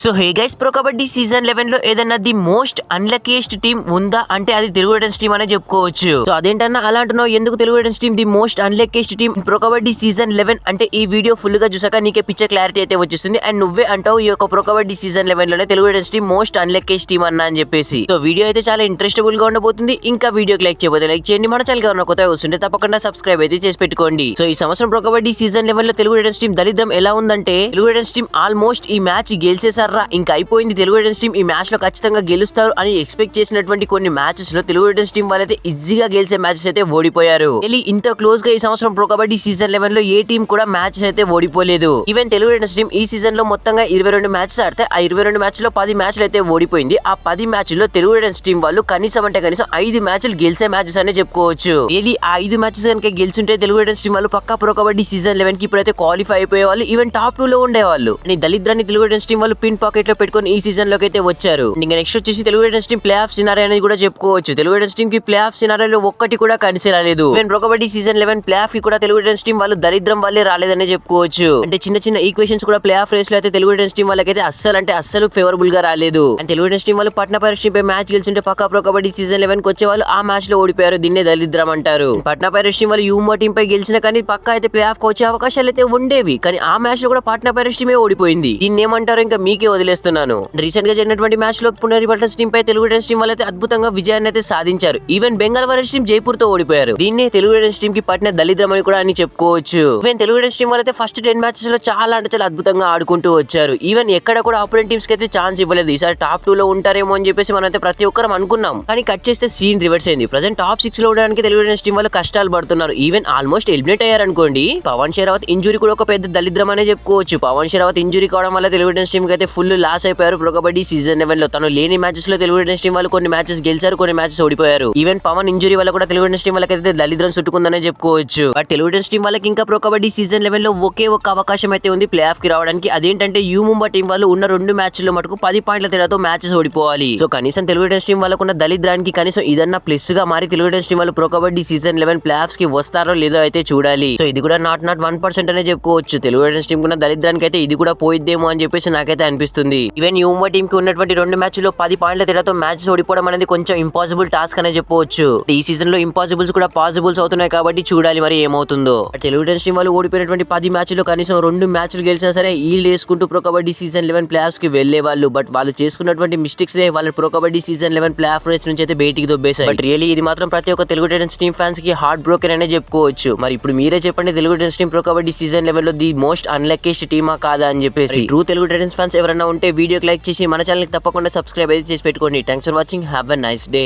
So hey guys, pro kabaddi season 11 లో ఏదైనా the most unluckiest team ఉందా అంటే అది తెలుగు రైడర్స్ టీమ్ అనే చెప్పుకోవచ్చు. సో అదేంటన్నా అలా అంటున్నావు, ఎందుకు Telugu Riders team the most unluckiest team Pro kabaddi season 11 అంటే ఈ వీడియో ఫుల్ గా చూసాక నీకే పిచ్చే క్లారిటీ అయితే వచ్చేస్తుంది. అండ్ నువ్వే అంటావు ఈ యొక్క ప్రో కబడ్డీ సీజన్ 11 లోనే Telugu Riders team most unluckiest team అన్నా అని చెప్పేసి. సో వీడియో అయితే చాలా ఇంట్రెస్టబుల్ గా ఉండబోతుంది. ఇంకా వీడియోకి లైక్ చేయబోతే లైక్ చేయండి, మన ఛానల్ గా ఉన్న కొత్తగా వస్తుంటే తప్పకుండా సబ్స్క్రైబ్ అయితే చేసి పెట్టుకోండి. సో ఈ సంవత్సరం ప్రో కబడ్డీ సీజన్ 11 లో తెలుగు రైడర్స్ టీమ్ దరిద్రం ఎలా ఉందంటే, తెలుగు రైడర్స్ టీమ్ ఆల్మోస్ట్ ఈ మ్యాచ్ గెలిచేసారా, ఇంకా అయిపోయింది, తెలుగు రైడర్స్ టీమ్ ఈ మ్యాచ్ లో ఖచ్చితంగా గెలుస్తారు అని ఎక్స్పెక్ట్ చేసినటువంటి కొన్ని మ్యాచెస్ లో తెలుగు రైడర్స్ టీమ్ వాళ్ళైతే ఈజీగా గెలిచే మ్యాచెస్ అయితే ఓడిపోయారు. ఇంత క్లోజ్ గా ఈ సంవత్సరం ప్రో కబడ్డీ సీజన్ 11 లో ఏ టీం కూడా మ్యాచెస్ అయితే ఓడిపోలేదు. ఈవెన్ తెలుగు రైడర్స్ టీమ్ ఈ సీజన్ లో మొత్తంగా 22 మ్యాచెస్ ఆడితే ఆ 22 మ్యాచ్ లో 10 మ్యాచ్లు అయితే ఓడిపోయింది. ఆ 10 మ్యాచ్ల్లో తెలుగు రైడర్స్ టీమ్ వాళ్ళు కనీసం 5 మ్యాచ్లు గెలిచే మ్యాచెస్ అనే చెప్పుకోవచ్చు. ఆ 5 మ్యాచెస్ కనుక గెలిచుంటే తెలుగు రైడర్స్ టీమ్ వాళ్ళు పక్కా ప్రో కబడ్డీ సీజన్ 11 కి ఇప్పుడైతే క్వాలిఫై అయిపోయే వాళ్ళు, ఈవెన్ టాప్ 2 లో ఉండేవాళ్ళు. దళిద్రాన్ని తెలుగు రైడర్స్ టీమ్ వాళ్ళు పిన్ పాకెట్ లో పెట్టుకుని ఈ సీజన్ లోకి అయితే వచ్చారు. ఇంకా నెక్స్ట్ వచ్చేసి Telugu Riders team play of scenario అనేది కూడా చెప్పుకోవచ్చు. తెలుగు రైడర్స్ టీమ్ కి ప్లే ఆఫ్ సినారియోలో ఒక్కటి కూడా కలిసి రాలేదు. Even pro kabaddi season 11 play of కి కూడా తెలుగు రైడర్స్ టీమ్ వాళ్ళు దరిద్రం వల్లే రాలేదనే చెప్పుకోవచ్చు. అంటే చిన్న ఈక్వేషన్స్ కూడా ప్లే ఆఫ్ రేస్ లో అయితే తెలుగు రైడర్స్ టీమ్ వాళ్ళకైతే అస్సలు ఫేవరబుల్ గా రాలేదు. అండ్ తెలుగు రైడర్స్ టీమ్ వాళ్ళు పట్నా పైరట్స్ టీమ్ పై మ్యాచ్ గెలిచింటే పక్కా ప్రో కబడ్డీ సీజన్ 11 కి వచ్చే వాళ్ళు ఆ మ్యాచ్ లో ఓడిపోయారు. దీన్నే దరిద్రం అంటారు. పట్నా పైరట్స్ టీమ్ వాళ్ళు యూమో టీమ్ పై గెలిచిన కానీ పక్కా అయితే ప్లే ఆఫ్ కి వచ్చే అవకాశాలు అయితే ఉండేవి. కానీ ఆ మ్యాచ్ లో కూడా పట్నా పైరట్స్ టీమే ఓడిపోయింది. దీన్ని ఏమంటారో ఇంకా మీకే వదిలేస్తున్నాను. రీసెంట్ గా జరిగినటువంటి మ్యాచ్ లో పునేరి పట్టణం టీమ్ పై తెలుగు రైడర్స్ టీమ్ వాళ్ళైతే అద్భుతంగా విజయాన్ని అయితే సాధించారు. Even Bengal warriors team Jaipur తో ఓడిపోయారు. దీన్నే తెలుగు రైడర్స్ టీమ్ కి పట్టిన దళిద్రం అని కూడా అని చెప్పుకోవచ్చు. ఈవెన్ తెలుగు రైడర్స్ టీమ్ వాళ్ళైతే ఫస్ట్ 10 మ్యాచెస్ లో చాలా అద్భుతంగా ఆడుకుంటూ వచ్చారు. ఈవెన్ ఎక్కడ కూడా ఆపోనెంట్ టీమ్స్ కి అయితే ఛాన్స్ ఇవ్వలేదు. ఈసారి టాప్ 2 లో ఉంటారేమో అని చెప్పేసి మనం అయితే ప్రతి ఒక్కరం అనుకున్నాం. కానీ కట్ చేస్తే సీన్ రివర్స్ అయింది. ప్రెజెంట్ టాప్ 6 లో ఉండడానికి తెలుగు రైడర్స్ టీమ్ వాళ్ళు కష్టాలు పడుతున్నారు. ఈవెన్ ఆల్మోస్ట్ ఎలిమినేట్ అయ్యారు అనుకోండి. పవన్ షెరావత్ ఇంజురీ కూడా ఒక పెద్ద దళిద్రం అనే చెప్పుకోవచ్చు. పవన్ షెరావత్ ఇంజురీ కావడం వల్ల తెలుగు రైడర్స్ టీమ్ కి అయితే ఫుల్ లాస్ అయిపోయారు. ప్రో కబడ్డీ సీజన్ 11 లో తను లేని మ్యాచెస్ లో తెలుగు రైడర్స్ టీమ్ వాళ్ళు కొన్ని మ్యాచెస్ గెలిచారు, కొన్ని మ్యాచెస్ ఓడిపోయారు. ఈవెన్ పవన్ ఇంజురీ వల్ల కూడా తెలుగు రైడర్స్ టీమ్ వాళ్ళకైతే దళిద్రం చుట్టుకుందనే చెప్పుకోవచ్చు. బట్ తెలుగు రైడర్స్ టీమ్ వాళ్ళకి ఇంకా ప్రో కబడ్డీ సీజన్ 11 లో ఒకే ఒక అవకాశం అయితే ఉంది ప్లే ఆఫ్ కి రావడానికి. అదేంటంటే యూ ముంబా టీం వాళ్ళు ఉన్న 2 మ్యాచ్ల్లో మటుకు 10 పాయింట్ల తేడాతో మ్యాచెస్ ఓడిపోవాలి. సో కనీసం తెలుగు రైడర్స్ టీమ్ వాళ్ళకున్న దళిద్రానికి కనీసం ఇదన్నా ప్లస్ గా మారి తెలుగు రైడర్స్ టీమ్ వాళ్ళు pro kabaddi season 11 play offs కి వస్తారో లేదో అయితే చూడాలి. సో ఇది కూడా నాట్ 1% అనే చెప్పుకోవచ్చు. తెలుగు రైడర్స్ టీమ్ కున్న దళిద్రానికి అయితే ఇది కూడా పోయిద్దేమో అని చెప్పేసి నాకైతే అనిపిస్తుంది. ఈవెన్ యూ ముంబా టీం కి ఉన్నటువంటి 2 మ్యాచ్ల్లో 10 పాయింట్ల తేడాతో మ్యాచెస్ ఓడిపోవడం అనేది కొంచెం ఇంపాసిబుల్ టాస్క్ అనే చెప్పవచ్చు. ఈ సీజన్ లో ఇంపాసిబుల్స్ కూడా పాసిబుల్స్ అవుతున్నాయి కాబట్టి చూడాలి మరి ఏమవుతుందో. తెలుగు రైడర్స్ టీమ్ వాళ్ళు ఓడిపోయినటువంటి 10 మ్యాచ్ల్లో కనీసం 2 మ్యాచ్లు గెలిచినా సరే ఈల్డ్ వేసుకుంటూ pro kabaddi season 11 play offs కి వెళ్లే వాళ్ళు. బట్ వాళ్ళు చేసుకున్నటువంటి మిస్టేక్స్ వాళ్ళ pro kabaddi season 11 play off race నుంచి అయితే బయటికి దొబ్బేశాయి. బట్ రియల్లీ ఇది మాత్రం ప్రతి ఒక్క తెలుగు రైడర్స్ టీమ్ ఫ్యాన్స్ కి హార్ట్ బ్రోకెన్ అనే చెప్పుకోవచ్చు. మరి ఇప్పుడు మీరే చెప్పండి, Telugu Riders team Pro kabaddi season 11 లో ది మోస్ట్ అన్లక్కీయెస్ట్ టీమా కాదా అని చెప్పేసి. ట్రూ తెలుగు రైడర్స్ ఫ్యాన్స్ ఎవరైనా ఉంటే వీడియోకి లైక్ చేసి మన ఛానల్ కి తప్పకుండా సబ్స్క్రైబ్ అయితే చేసి పెట్టుకోండి. Thanks for watching. Have a nice day.